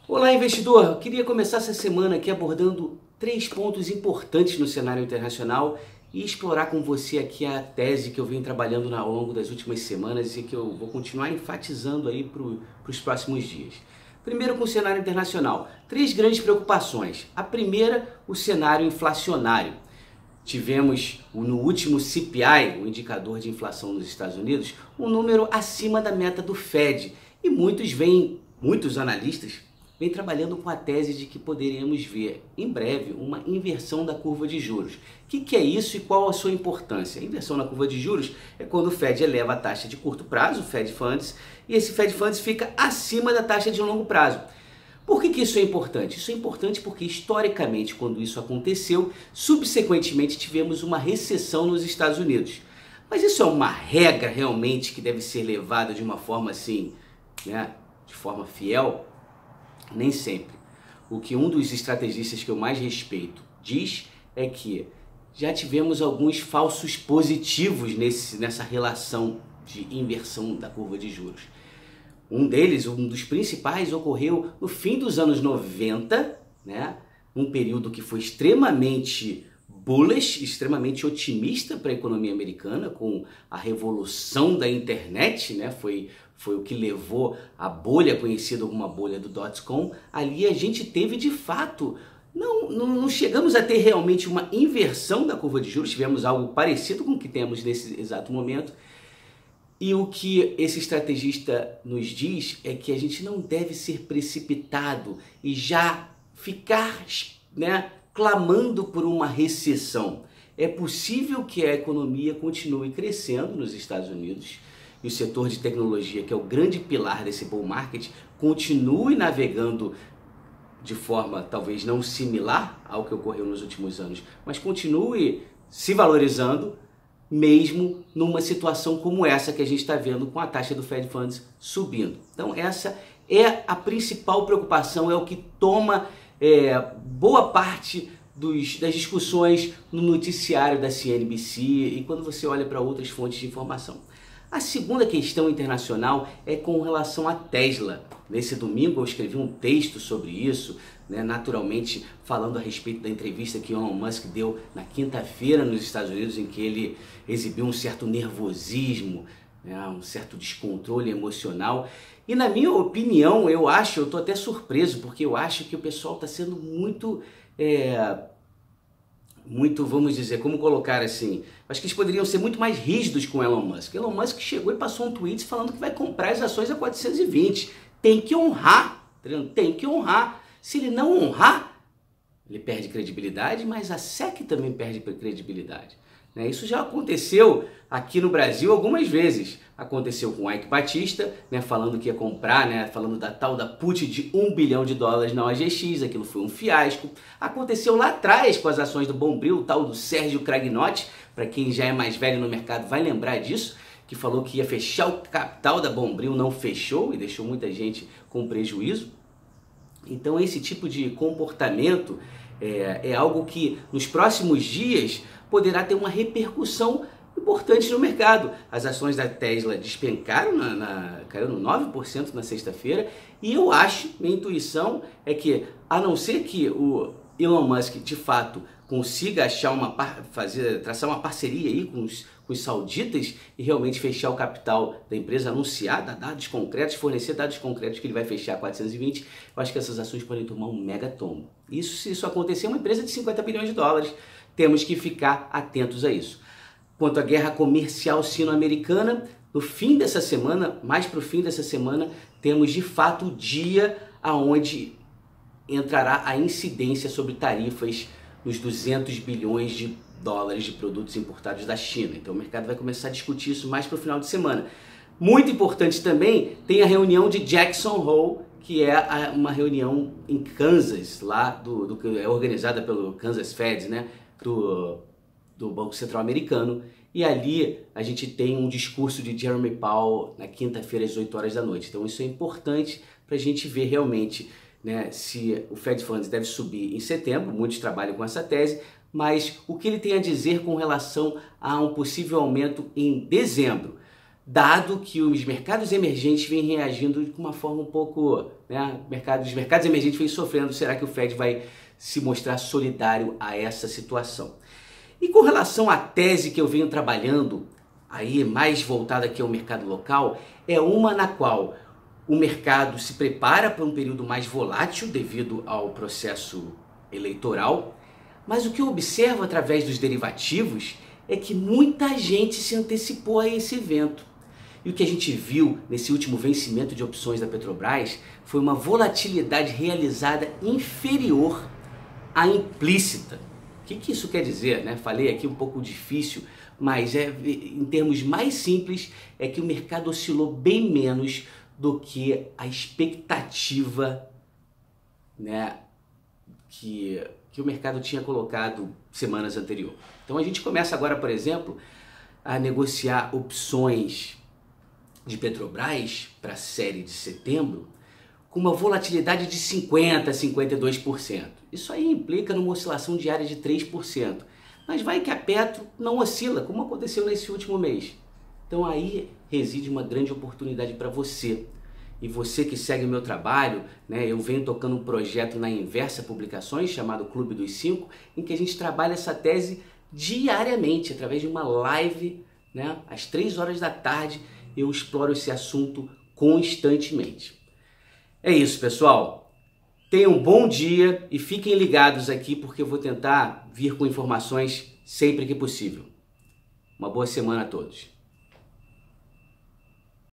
Olá, investidor! Eu queria começar essa semana aqui abordando 3 pontos importantes no cenário internacional e explorar com você aqui a tese que eu venho trabalhando ao longo das últimas semanas e que eu vou continuar enfatizando aí para os próximos dias. Primeiro, com o cenário internacional, 3 grandes preocupações. A primeira, o cenário inflacionário. Tivemos no último CPI, o indicador de inflação nos Estados Unidos, um número acima da meta do Fed e muitos analistas vem trabalhando com a tese de que poderemos ver em breve uma inversão da curva de juros. O que é isso e qual a sua importância? A inversão na curva de juros é quando o Fed eleva a taxa de curto prazo, o Fed Funds, e esse Fed Funds fica acima da taxa de longo prazo. Por que isso é importante? Isso é importante porque, historicamente, quando isso aconteceu, subsequentemente tivemos uma recessão nos Estados Unidos. Mas isso é uma regra realmente que deve ser levada de uma forma assim, né, de forma fiel? Nem sempre. O que um dos estrategistas que eu mais respeito diz é que já tivemos alguns falsos positivos nessa relação de inversão da curva de juros. Um deles, um dos principais, ocorreu no fim dos anos 90, né? Um período que foi extremamente bullish, extremamente otimista para a economia americana, com a revolução da internet, né? Foi o que levou a bolha, conhecida como a bolha do dot-com. Ali a gente teve de fato, não chegamos a ter realmente uma inversão da curva de juros, tivemos algo parecido com o que temos nesse exato momento. E o que esse estrategista nos diz é que a gente não deve ser precipitado e já ficar, né, clamando por uma recessão. É possível que a economia continue crescendo nos Estados Unidos e o setor de tecnologia, que é o grande pilar desse bull market, continue navegando de forma talvez não similar ao que ocorreu nos últimos anos, mas continue se valorizando, mesmo numa situação como essa que a gente está vendo com a taxa do Fed Funds subindo. Então essa é a principal preocupação, é o que toma boa parte das discussões no noticiário da CNBC e quando você olha para outras fontes de informação. A segunda questão internacional é com relação à Tesla. Nesse domingo eu escrevi um texto sobre isso, né, naturalmente falando a respeito da entrevista que Elon Musk deu na quinta-feira nos Estados Unidos, em que ele exibiu um certo nervosismo, né, um certo descontrole emocional. E na minha opinião, eu estou até surpreso, porque eu acho que o pessoal está sendo muito, vamos dizer, como colocar assim, acho que eles poderiam ser muito mais rígidos com Elon Musk. Elon Musk chegou e passou um tweet falando que vai comprar as ações a 420. Tem que honrar, tem que honrar. Se ele não honrar, ele perde credibilidade, mas a SEC também perde credibilidade. Isso já aconteceu aqui no Brasil algumas vezes. Aconteceu com o Ike Batista, né, falando que ia comprar, né, falando da tal da put de $1 bilhão na OGX, aquilo foi um fiasco. Aconteceu lá atrás com as ações do Bombril, o tal do Sérgio Cragnotti, para quem já é mais velho no mercado vai lembrar disso, que falou que ia fechar o capital da Bombril, não fechou e deixou muita gente com prejuízo. Então esse tipo de comportamento é algo que nos próximos dias poderá ter uma repercussão importante no mercado. As ações da Tesla despencaram, caíram 9% na sexta-feira, e eu acho, minha intuição é que, a não ser que o Elon Musk de fato consiga traçar uma parceria aí com os sauditas e realmente fechar o capital da empresa, anunciar, dar dados concretos, fornecer dados concretos que ele vai fechar a 420, eu acho que essas ações podem tomar um mega tombo. Se isso acontecer, uma empresa de $50 bilhões, temos que ficar atentos a isso. Quanto à guerra comercial sino-americana, no fim dessa semana, mais para o fim dessa semana, temos de fato o dia aonde entrará a incidência sobre tarifas nos $200 bilhões de produtos importados da China. Então o mercado vai começar a discutir isso mais para o final de semana. Muito importante também, tem a reunião de Jackson Hole, que é uma reunião em Kansas, lá que é organizada pelo Kansas Fed, né, do Banco Central Americano, e ali a gente tem um discurso de Jeremy Powell na quinta-feira às 8 horas da noite. Então isso é importante para a gente ver realmente, né, se o Fed Funds deve subir em setembro. Muitos trabalham com essa tese, mas o que ele tem a dizer com relação a um possível aumento em dezembro. dado que os mercados emergentes vêm reagindo de uma forma um pouco, né, os mercados emergentes vêm sofrendo, será que o Fed vai se mostrar solidário a essa situação? E com relação à tese que eu venho trabalhando, aí mais voltada aqui ao mercado local, é uma na qual o mercado se prepara para um período mais volátil devido ao processo eleitoral, mas o que eu observo através dos derivativos é que muita gente se antecipou a esse evento. E o que a gente viu nesse último vencimento de opções da Petrobras foi uma volatilidade realizada inferior à implícita. O que isso quer dizer, né? Falei aqui um pouco difícil, mas em termos mais simples é que o mercado oscilou bem menos do que a expectativa, né, que o mercado tinha colocado semanas anteriores. Então a gente começa agora, por exemplo, a negociar opções de Petrobras para a série de setembro com uma volatilidade de 50% a 52%. Isso aí implica numa oscilação diária de 3%. Mas vai que a Petro não oscila, como aconteceu nesse último mês. Então aí reside uma grande oportunidade para você. E você que segue o meu trabalho, né, eu venho tocando um projeto na Inversa Publicações, chamado Clube dos 5, em que a gente trabalha essa tese diariamente, através de uma live, né, às 3 horas da tarde, eu exploro esse assunto constantemente. É isso, pessoal. Tenham um bom dia e fiquem ligados aqui, porque eu vou tentar vir com informações sempre que possível. Uma boa semana a todos.